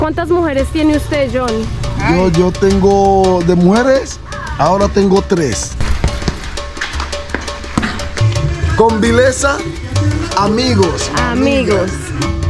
¿Cuántas mujeres tiene usted, John? Yo tengo de mujeres, ahora tengo 3. Con vileza, amigos. Amigos.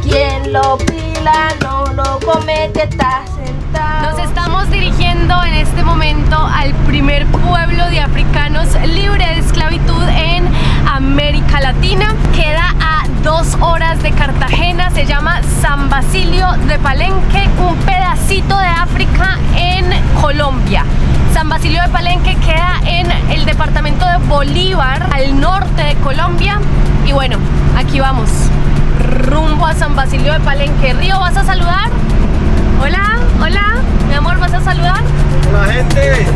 Quien lo pila no lo come, que está sentado. Nos estamos dirigiendo en este momento al primer pueblo de africanos libre de esclavitud en América Latina. Queda a 2 horas de Cartagena, se llama San Basilio de Palenque, un pedacito de África en Colombia. San Basilio de Palenque queda en el departamento de Bolívar, al norte de Colombia. Y bueno, aquí vamos, rumbo a San Basilio de Palenque. Río, ¿vas a saludar? Hola, hola, mi amor, ¿vas a saludar? Hola, gente.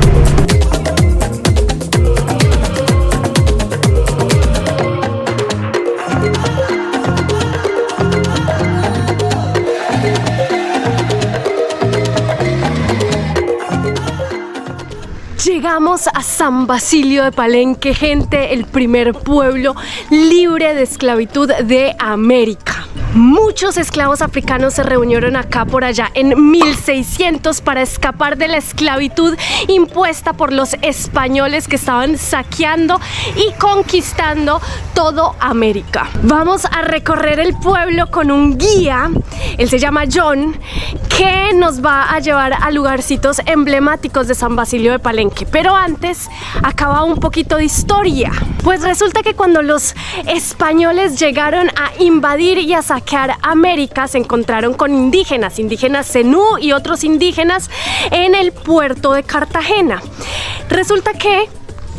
Llegamos a San Basilio de Palenque, gente, el primer pueblo libre de esclavitud de América. Muchos esclavos africanos se reunieron acá por allá en 1600 para escapar de la esclavitud impuesta por los españoles que estaban saqueando y conquistando todo América. Vamos a recorrer el pueblo con un guía, él se llama John, que nos va a llevar a lugarcitos emblemáticos de San Basilio de Palenque. Pero antes, acaba un poquito de historia. Pues resulta que cuando los españoles llegaron a invadir y a saquear América, se encontraron con indígenas zenú y otros indígenas en el puerto de Cartagena. Resulta que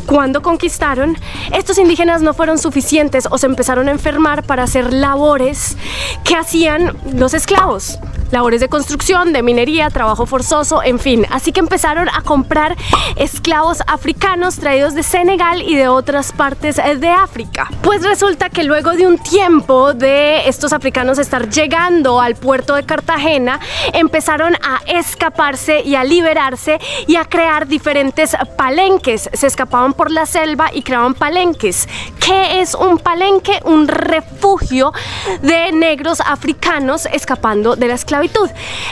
cuando conquistaron, estos indígenas no fueron suficientes o se empezaron a enfermar para hacer labores que hacían los esclavos. Labores de construcción, de minería, trabajo forzoso, en fin. Así que empezaron a comprar esclavos africanos traídos de Senegal y de otras partes de África. Pues resulta que luego de un tiempo de estos africanos estar llegando al puerto de Cartagena, empezaron a escaparse y a liberarse y a crear diferentes palenques. Se escapaban por la selva y creaban palenques. ¿Qué es un palenque? Un refugio de negros africanos escapando de la esclavitud.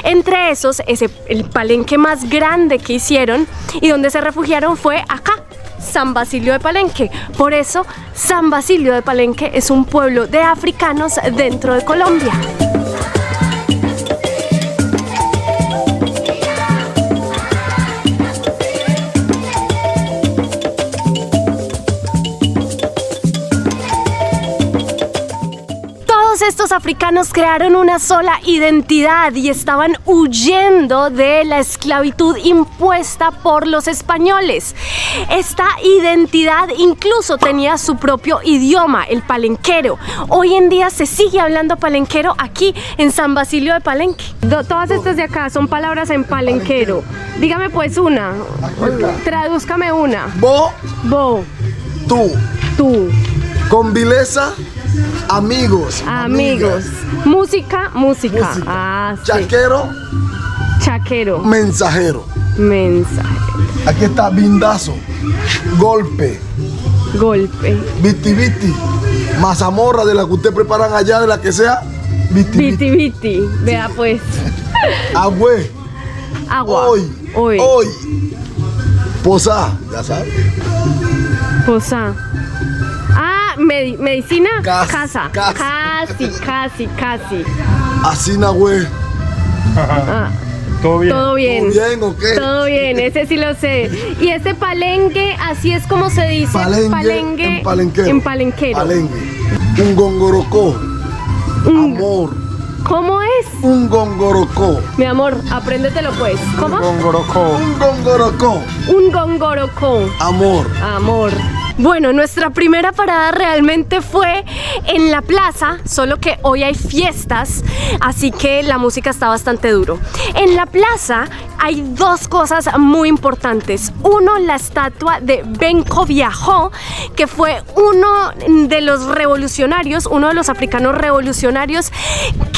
Entre esos, el palenque más grande que hicieron y donde se refugiaron fue acá, San Basilio de Palenque. Por eso, San Basilio de Palenque es un pueblo de africanos dentro de Colombia. Estos africanos crearon una sola identidad y estaban huyendo de la esclavitud impuesta por los españoles. Esta identidad incluso tenía su propio idioma, el palenquero. Hoy en día se sigue hablando palenquero aquí en San Basilio de Palenque. Todas estas de acá son palabras en palenquero. Dígame pues una, tradúzcame una. Bo. Tú. Con vileza, amigos. Música. Ah, sí. Chaquero. Mensajero. Aquí está bindazo. Golpe. Viti. Mazamorra de la que ustedes preparan allá, de la que sea. Viti. Vea pues. Agua. Hoy. Posá. Ya sabes. Posá. Medicina, casa. Casi. Asina, güey. ¿Todo bien? ¿Todo bien o qué? Todo bien, ese sí lo sé. Y este palenque, así es como se dice. Palenque. En palenquero. Un gongorocó. Amor. ¿Cómo es? Un gongorocó. Mi amor, apréndetelo pues. ¿Cómo? Un gongorocó. Amor. Bueno, nuestra primera parada realmente fue en la plaza, solo que hoy hay fiestas, así que la música está bastante duro. En la plaza hay 2 cosas muy importantes. Uno, la estatua de Benco Viajó, que fue uno de los revolucionarios, uno de los africanos revolucionarios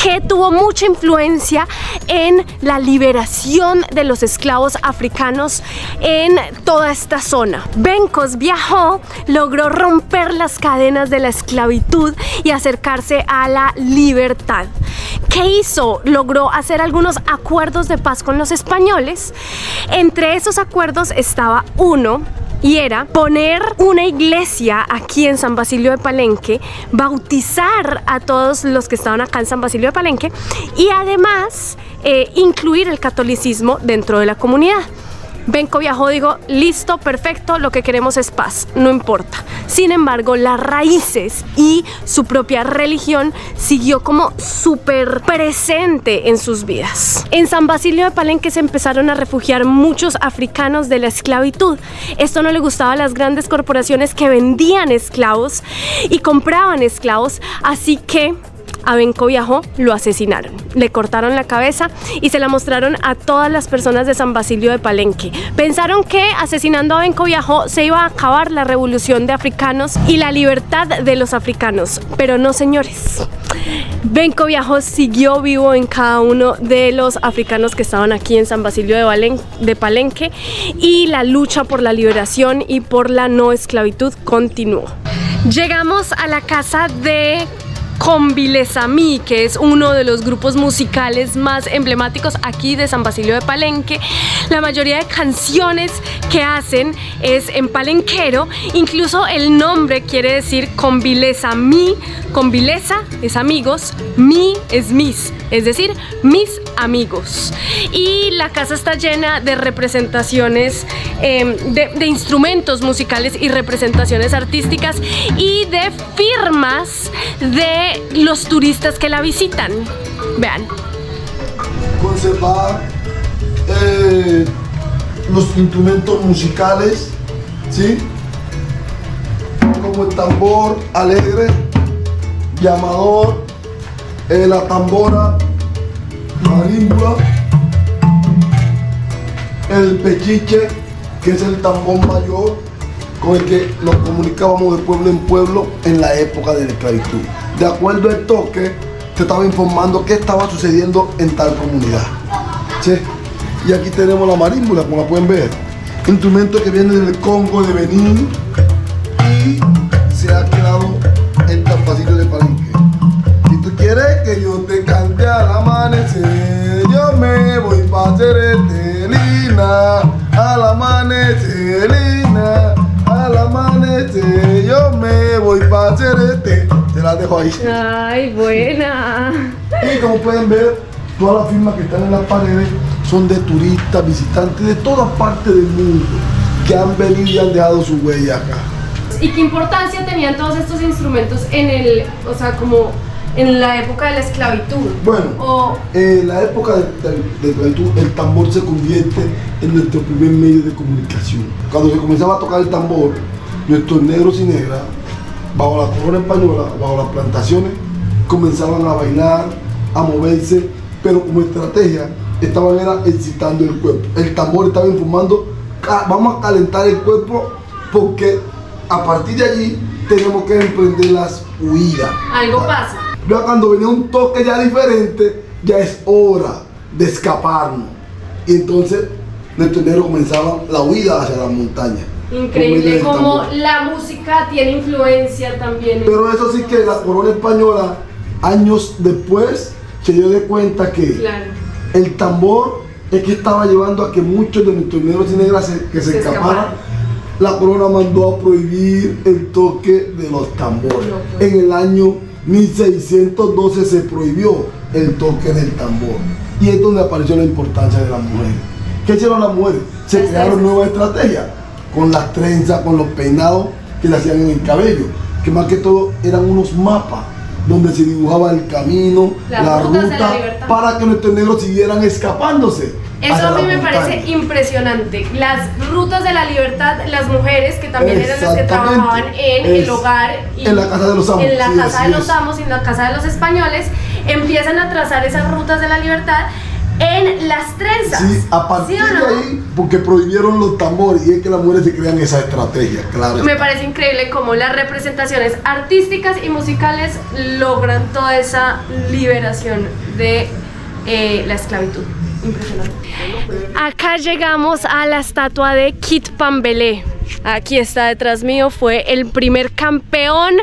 que tuvo mucha influencia en la liberación de los esclavos africanos en toda esta zona. Bencos Viajó logró romper las cadenas de la esclavitud y acercarse a la libertad. ¿Qué hizo? Logró hacer algunos acuerdos de paz con los españoles. Entre esos acuerdos estaba uno, y era poner una iglesia aquí en San Basilio de Palenque, bautizar a todos los que estaban acá en San Basilio de Palenque y además incluir el catolicismo dentro de la comunidad. Benco viajó, dijo, listo, perfecto, lo que queremos es paz, no importa. Sin embargo, las raíces y su propia religión siguió como súper presente en sus vidas. En San Basilio de Palenque se empezaron a refugiar muchos africanos de la esclavitud. Esto no le gustaba a las grandes corporaciones que vendían esclavos y compraban esclavos, así que a Benco Viajó lo asesinaron, le cortaron la cabeza y se la mostraron a todas las personas de San Basilio de Palenque. Pensaron que asesinando a Benco Viajó se iba a acabar la revolución de africanos y la libertad de los africanos, pero no, señores. Benco Viajó siguió vivo en cada uno de los africanos que estaban aquí en San Basilio de Palenque y la lucha por la liberación y por la no esclavitud continuó. Llegamos a la casa de Convilezamí, que es uno de los grupos musicales más emblemáticos aquí de San Basilio de Palenque. La mayoría de canciones que hacen es en palenquero, incluso el nombre quiere decir Convilezamí. Convileza es amigos, mí es mis, es decir, mis amigos. Y la casa está llena de representaciones, de instrumentos musicales y representaciones artísticas y de firmas de los turistas que la visitan. Vean. Conservar los instrumentos musicales, ¿sí? Como el tambor alegre, llamador, la tambora, marímbula, el pechiche, que es el tambor mayor con el que nos comunicábamos de pueblo en pueblo en la época de la esclavitud. De acuerdo al toque, te estaba informando qué estaba sucediendo en tal comunidad. ¿Sí? Y aquí tenemos la marímbula, como la pueden ver. Instrumento que viene del Congo de Benín y se ha quedado en San Basilio de Palenque. Si tú quieres que yo te cante al amanecer, yo me voy pa' hacerte lina. Al amanecer, lina. Al amanecer, yo me voy pa' hacerte. Se las dejo ahí. Ay, buena. Y como pueden ver, todas las firmas que están en las paredes son de turistas, visitantes de todas partes del mundo que han venido y han dejado su huella acá. ¿Y qué importancia tenían todos estos instrumentos como en la época de la esclavitud? Bueno, en la época de la esclavitud el tambor se convierte en nuestro primer medio de comunicación. Cuando se comenzaba a tocar el tambor, nuestros negros y negras, bajo la corona española, bajo las plantaciones, comenzaban a bailar, a moverse, pero como estrategia estaban excitando el cuerpo. El tambor estaba informando, vamos a calentar el cuerpo porque a partir de allí tenemos que emprender las huidas. Algo pasa. Ya cuando venía un toque ya diferente, ya es hora de escaparnos. Y entonces nuestros negros comenzaban la huida hacia las montañas. Increíble como la música tiene influencia también. Pero eso sí que la corona española, años después, se dio de cuenta que el tambor es que estaba llevando a que muchos de nuestros negros y negras se escaparan. La corona mandó a prohibir el toque de los tambores. En el año 1612 se prohibió el toque del tambor. Y es donde apareció la importancia de las mujeres. ¿Qué hicieron las mujeres? Se crearon nuevas estrategias con las trenzas, con los peinados que le hacían en el cabello, que más que todo eran unos mapas donde se dibujaba el camino, la ruta, para que nuestros negros siguieran escapándose. Eso a mí me parece impresionante. Las rutas de la libertad, las mujeres que también eran las que trabajaban en el hogar y en la casa de los amos, en la casa de los amos y en la casa de los españoles, empiezan a trazar esas rutas de la libertad en las trenzas. Sí, a partir de ahí, porque prohibieron los tambores y es que las mujeres se crean esa estrategia, claro. Me parece increíble cómo las representaciones artísticas y musicales logran toda esa liberación de la esclavitud. Impresionante. Acá llegamos a la estatua de Kit Pambelé. aquí está detrás mío, fue el primer campeón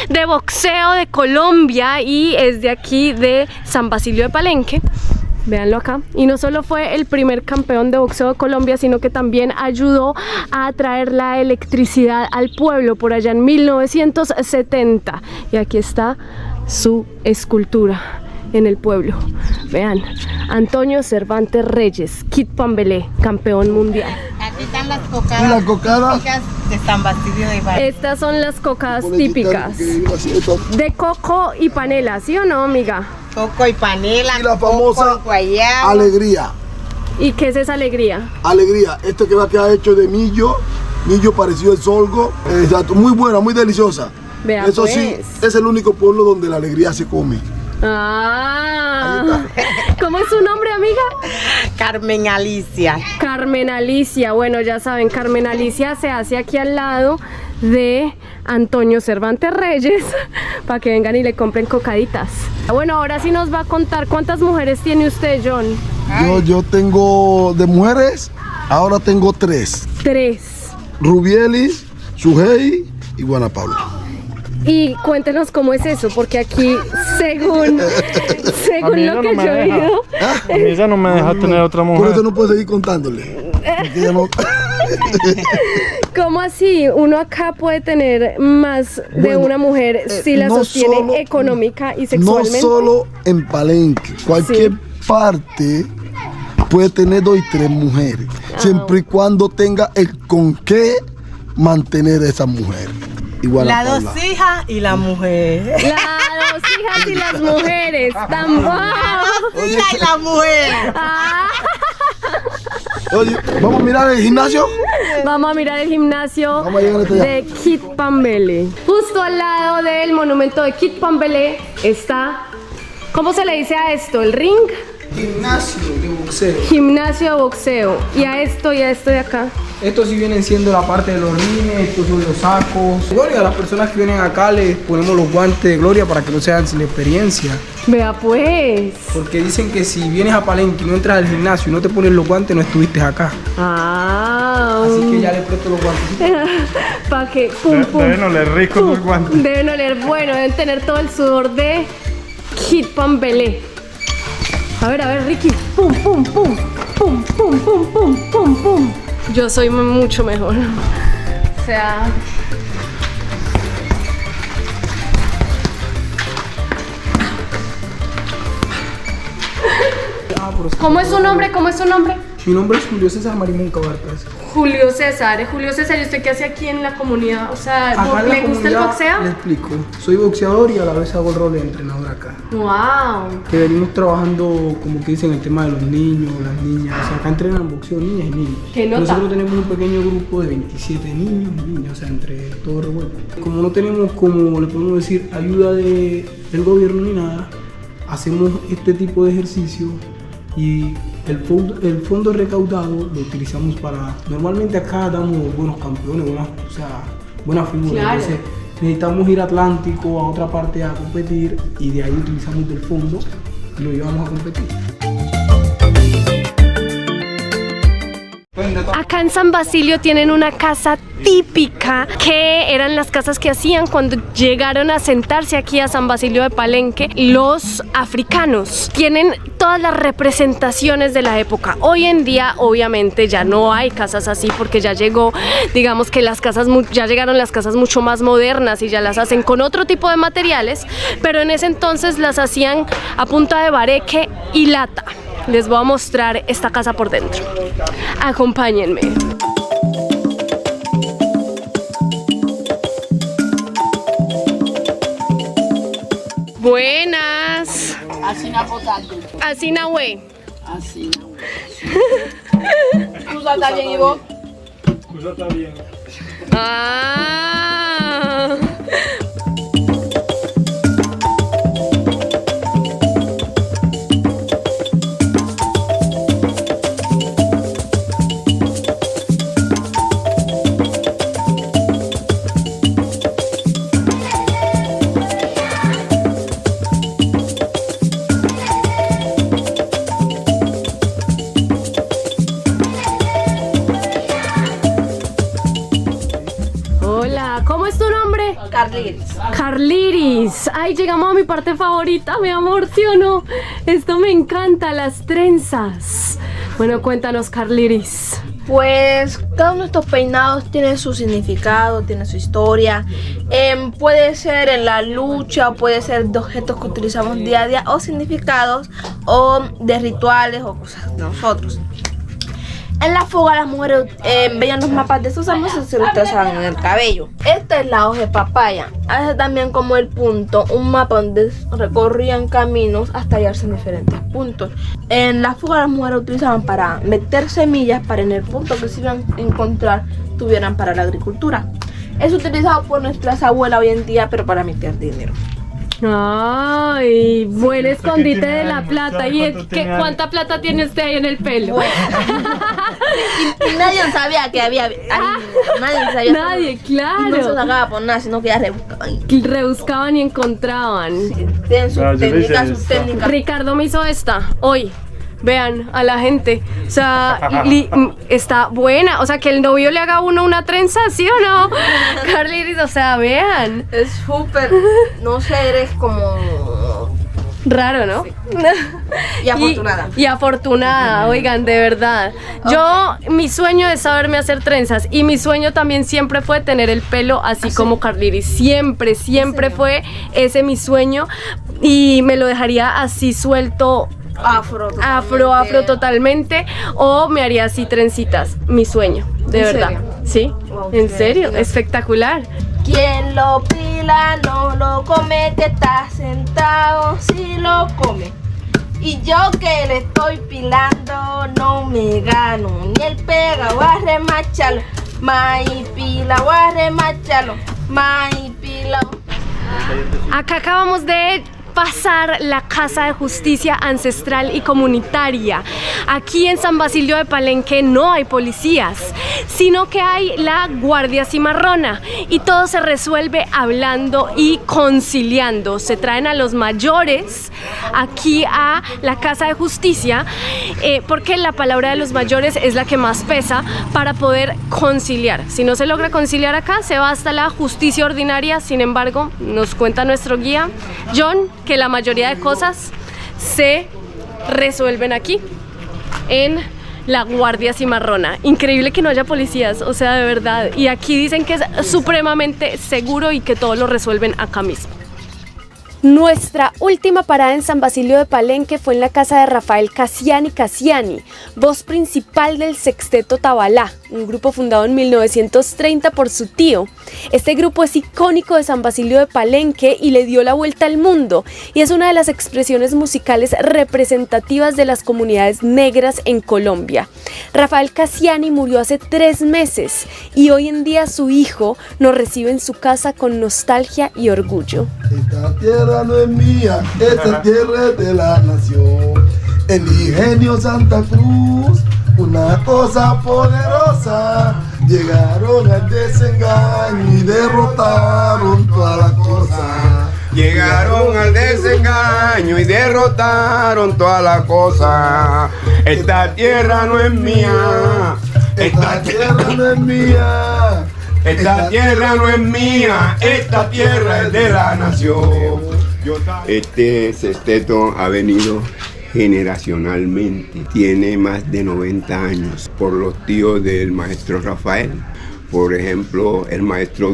de boxeo de Colombia y es de aquí de San Basilio de Palenque. Véanlo acá. Y no solo fue el primer campeón de boxeo de Colombia, sino que también ayudó a traer la electricidad al pueblo por allá en 1970. Y aquí está su escultura en el pueblo. Vean, Antonio Cervantes Reyes, Kid Pambelé, campeón mundial. Aquí están las cocadas. ¿Y las cocadas? Típicas de San Basilio de Palenque. Estas son las cocadas típicas de coco y panela, ¿sí o no, amiga? Coco y panela. Y la famosa coco y guayaba. alegría. ¿Y qué es esa alegría? Alegría, esto que va a quedar hecho de millo parecido al sorgo. Exacto, muy buena, muy deliciosa. Vea, Eso pues. sí, es el único pueblo donde la alegría se come. Ah, ¿cómo es su nombre, amiga? Carmen Alicia. Carmen Alicia. Bueno, ya saben, Carmen Alicia se hace aquí al lado de Antonio Cervantes Reyes para que vengan y le compren cocaditas. Bueno, ahora sí nos va a contar cuántas mujeres tiene usted, John. Yo tengo de mujeres, ahora tengo 3. 3. Rubielis, Sujei y Juana Paula. Y cuéntenos cómo es eso, porque aquí, según lo que yo he oído, A mí ella no me deja tener otra Por mujer. eso no puedo seguir contándole. Porque ella no... ¿cómo así? Uno acá puede tener más de Bueno, una mujer si la no sostiene solo- económica y No sexualmente. solo en Palenque, cualquier parte puede tener 2 y 3 mujeres, siempre y cuando tenga el con qué mantener a esa mujer. Igual a Las Paula. 2 hijas y la mujer. Las 2 hijas y las mujeres, tampoco. Las hijas y la mujer. Ah, Oye, vamos a mirar el gimnasio. vamos a mirar el gimnasio Vamos a llegar hasta allá. de Kid Pambelé. Justo al lado del monumento de Kid Pambelé está, ¿cómo se le dice a esto? ¿El ring? Gimnasio de boxeo. Gimnasio de boxeo. Y a esto de acá. Estos sí vienen siendo la parte de los rines, estos son los sacos. Gloria, a las personas que vienen acá les ponemos los guantes de gloria para que no sean sin experiencia. Vea pues. Porque dicen que si vienes a Palenque y no entras al gimnasio y no te pones los guantes, no estuviste acá. Ah. Así que ya les presto los guantes. Para que pum pum. Deben oler rico los guantes. Deben oler bueno, deben tener todo el sudor de Kid Pambelé. A ver, Ricky. Pum, pum, pum. Pum, pum, pum, pum, pum, pum. Yo soy mucho mejor. O sea. ¿Cómo es su nombre? ¿Cómo es su nombre? Mi nombre es Julio César Marimón Cabarcas. Julio César. Julio César, ¿y usted qué hace aquí en la comunidad? O sea, Acá en la ¿le gusta el comunidad, boxeo? Le explico. Soy boxeador y a la vez hago el rol de entrenador acá. Wow. Que venimos trabajando, como que dicen, el tema de los niños, las niñas. O sea, acá entrenan boxeo niñas y niños. ¿Qué nota? Nosotros tenemos un pequeño grupo de 27 niños y niñas, o sea, entre todo revuelto. Como no tenemos, como le podemos decir, ayuda del gobierno ni nada, hacemos este tipo de ejercicio y el fondo recaudado lo utilizamos para... Normalmente acá damos buenos campeones, buenas figuras. Claro. Entonces, necesitamos ir a Atlántico, a otra parte a competir y de ahí utilizamos del fondo y lo llevamos a competir. Acá en San Basilio tienen una casa típica que eran las casas que hacían cuando llegaron a sentarse aquí a San Basilio de Palenque los africanos. Tienen todas las representaciones de la época. Hoy en día obviamente ya no hay casas así porque ya llegó, digamos que ya llegaron las casas mucho más modernas y ya las hacen con otro tipo de materiales, pero en ese entonces las hacían a punta de bareque y lata. Les voy a mostrar esta casa por dentro. Acompáñenme. Buenas. Así na potante. Así Nahue. Así. ¿Tú estás bien y vos? Cosa está bien. Ah. Carliris. Carliris, ay, llegamos a mi parte favorita, me emociono. Esto me encanta, las trenzas. Bueno, cuéntanos, Carliris. Pues cada uno de estos peinados tiene su significado, tiene su historia. Puede ser en la lucha, puede ser de objetos que utilizamos día a día, o significados, o de rituales, o cosas de nosotros. En la fuga las mujeres veían los mapas de sus amos y se los trazaban en el cabello. Esta es la hoja de papaya. Hace también como el punto, un mapa donde recorrían caminos hasta hallarse en diferentes puntos. En la fuga las mujeres utilizaban para meter semillas para en el punto que se iban a encontrar tuvieran para la agricultura. Es utilizado por nuestras abuelas hoy en día, pero para meter dinero. Ay, buen escondite de la años? plata. ¿Sabe ¿Y cuánto tiene años? cuánta plata tiene usted ahí en el pelo? Y nadie sabía que había. Nadie sabía. Nadie, Y no se claro. sacaba por nada, sino que ya rebuscaban. Rebuscaban y encontraban. Tienen sus No, yo le hice técnicas, sus esta. técnicas. Ricardo me hizo esta hoy. Vean a la gente. O sea, está buena. O sea, que el novio le haga a uno una trenza, ¿sí o no? Carliris, o sea, vean. Es súper. No sé, eres como. Raro, ¿no? Y afortunada. Y afortunada, oigan, de verdad. Yo, mi sueño es saberme hacer trenzas. Y mi sueño también siempre fue tener el pelo así como Carliris. Siempre, siempre fue ese mi sueño. Y me lo dejaría así suelto. Afro totalmente, o me haría así trencitas, mi sueño, de ¿En verdad. serio? ¿Sí? Wow, ¿En qué serio? divertido. Espectacular. Quien lo pila no lo come, que está sentado si lo come. Y yo que le estoy pilando no me gano ni el pega, voy a remachalo. Mai pila, voy a remachalo. Mai pila. Acá acabamos de pasar la Casa de Justicia Ancestral y Comunitaria. Aquí en San Basilio de Palenque no hay policías, sino que hay la Guardia Cimarrona, y todo se resuelve hablando y conciliando. Se traen a los mayores aquí a la Casa de Justicia porque la palabra de los mayores es la que más pesa para poder conciliar. Si no se logra conciliar acá, se va hasta la justicia ordinaria. Sin embargo, nos cuenta nuestro guía John que la mayoría de cosas se resuelven aquí en la Guardia Cimarrona. Increíble que no haya policías, o sea, de verdad. Y aquí dicen que es supremamente seguro y que todo lo resuelven acá mismo. Nuestra última parada en San Basilio de Palenque fue en la casa de Rafael Cassiani, voz principal del Sexteto Tabalá, un grupo fundado en 1930 por su tío. Este grupo es icónico de San Basilio de Palenque y le dio la vuelta al mundo, y es una de las expresiones musicales representativas de las comunidades negras en Colombia. Rafael Cassiani murió hace 3 meses y hoy en día su hijo nos recibe en su casa con nostalgia y orgullo. Esta tierra no es mía, esta tierra es de la nación. El ingenio Santa Cruz, una cosa poderosa. Llegaron al desengaño y derrotaron toda la cosa. Llegaron al desengaño y derrotaron toda la cosa. Esta tierra no es mía. Esta tierra no es mía. Esta tierra no es mía, esta tierra es de la nación. Este sexteto ha venido generacionalmente, tiene más de 90 años, por los tíos del maestro Rafael. Por ejemplo, el maestro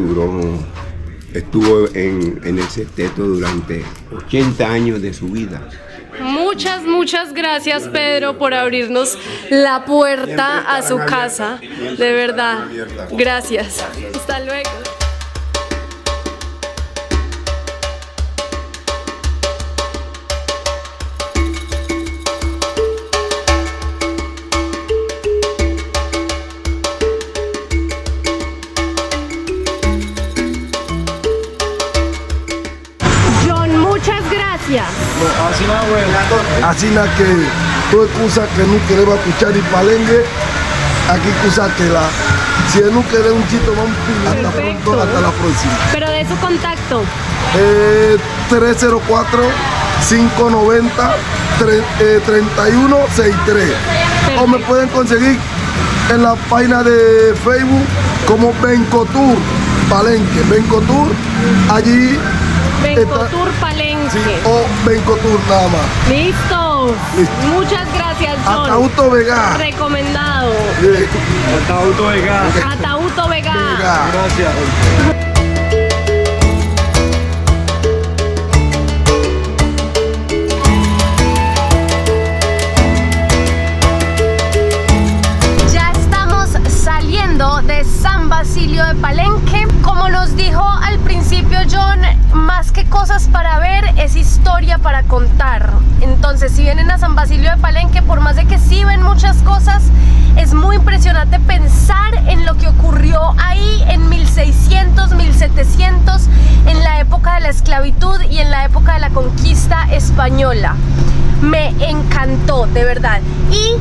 estuvo en el sexteto durante 80 años de su vida. Muchas gracias, Pedro, por abrirnos la puerta a su casa. De verdad, gracias. Hasta luego. John, muchas gracias. Así na que tú excusa que no queremos escuchar y palengue, aquí excusa que la, si no querés un chito, vamos hasta Perfecto. pronto, hasta la próxima. Pero de su contacto. 304-590-3163. O me pueden conseguir en la página de Facebook como Bencotour. Palenque, Bencotour, allí Bencotour Palenque. sí, o Bencotour nada más. Listo. Listo. Muchas gracias, John. Atauto Vega. Recomendado. Atauto Vega. Atauto Vega. Vega. Gracias. Ya estamos saliendo de San Basilio de Palenque. Como nos dijo al principio John, más que cosas para ver, es historia para contar. Entonces, si vienen a San Basilio de Palenque, por más de que sí ven muchas cosas, es muy impresionante pensar en lo que ocurrió ahí en 1600, 1700, en la época de la esclavitud y en la época de la conquista española. Me encantó, de verdad. Y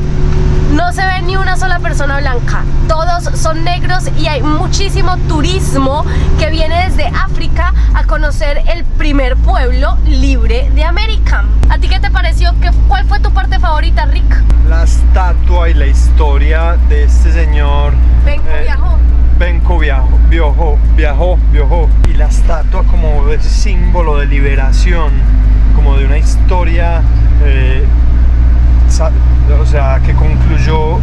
no se ve ni una sola persona blanca, todos son negros y hay muchísimo turismo que viene desde África a conocer el primer pueblo libre de América. ¿A ti qué te pareció? ¿Cuál fue tu parte favorita, Rick? La estatua y la historia de este señor. Benco viajó. Viajó. Y la estatua como ese símbolo de liberación, como de una historia, o sea, que concluyó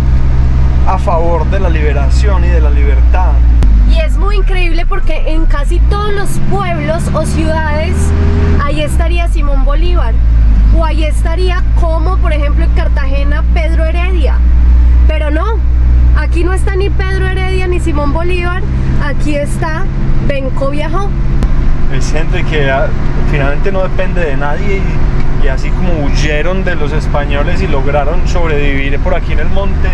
a favor de la liberación y de la libertad. Y es muy increíble porque en casi todos los pueblos o ciudades ahí estaría Simón Bolívar, o ahí estaría, como por ejemplo en Cartagena, Pedro Heredia. Pero no, aquí no está ni Pedro Heredia ni Simón Bolívar, aquí está Benco viajó. Es gente que finalmente no depende de nadie y así como huyeron de los españoles y lograron sobrevivir por aquí en el monte,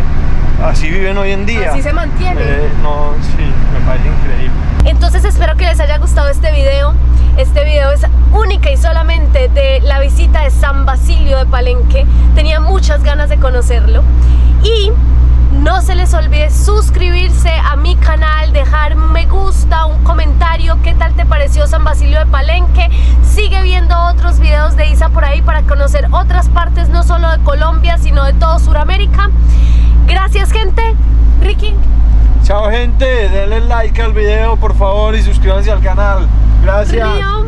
así viven hoy en día. Así se mantiene. No, sí, me parece increíble. Entonces espero que les haya gustado este video. Este video es única y solamente de la visita de San Basilio de Palenque. Tenía muchas ganas de conocerlo. Y no se les olvide suscribirse a mi canal, dejar un me gusta, un comentario, qué tal te pareció San Basilio de Palenque. Sigue viendo otros videos de Isa por ahí para conocer otras partes, no solo de Colombia, sino de todo Sudamérica. Gracias, gente. Ricky. Chao, gente, denle like al video por favor y suscríbanse al canal. Gracias. Río.